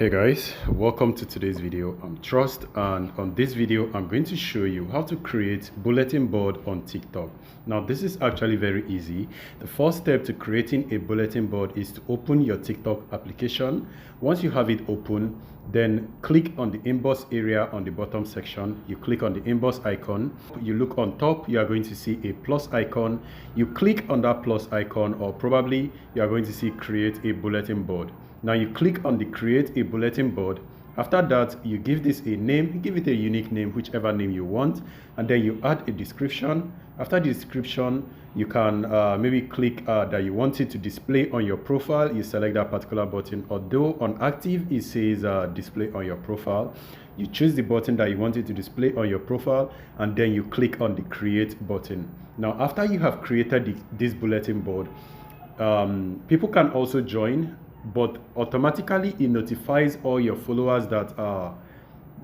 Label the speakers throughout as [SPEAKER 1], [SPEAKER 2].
[SPEAKER 1] Hey guys, welcome to today's video. I'm Trust, and on this video I'm going to show you how to create bulletin board on TikTok. Now this is actually very easy. The first step to creating a bulletin board is to open your TikTok application. Once you have it open, then click on the inbox area on the bottom section. You click on the inbox icon. You look on top, you are going to see a plus icon. You click on that plus icon, or probably you are going to see create a bulletin board. Now you click on the create a bulletin board. After that, you give this a name, give it a unique name, whichever name you want, and then you add a description. After the description, you can maybe click that you want it to display on your profile. You select that particular button. Although on active it says display on your profile, you choose the button that you want it to display on your profile, and then you click on the create button. Now after you have created this bulletin board, people can also join, but automatically it notifies all your followers that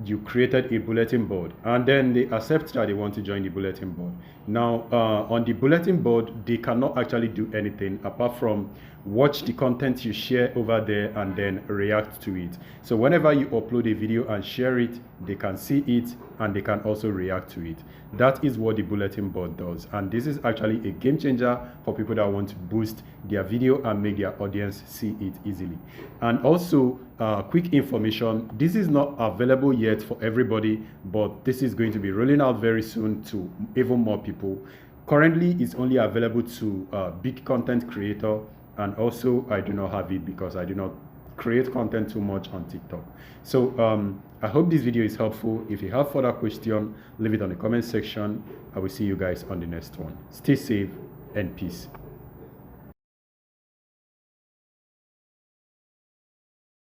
[SPEAKER 1] you created a bulletin board, and then they accept that they want to join the bulletin board. Now on the bulletin board, they cannot actually do anything apart from watch the content you share over there and then react to it. So whenever you upload a video and share it, they can see it and they can also react to it. That is what the bulletin board does, and this is actually a game changer for people that want to boost their video and make their audience see it easily. And also quick information, this is not available yet for everybody, but this is going to be rolling out very soon to even more people. Currently it's only available to big content creator, and also I do not have it because I do not create content too much on TikTok. So I hope this video is helpful. If you have further question, leave it on the comment section. I will see you guys on the next one. Stay safe and peace.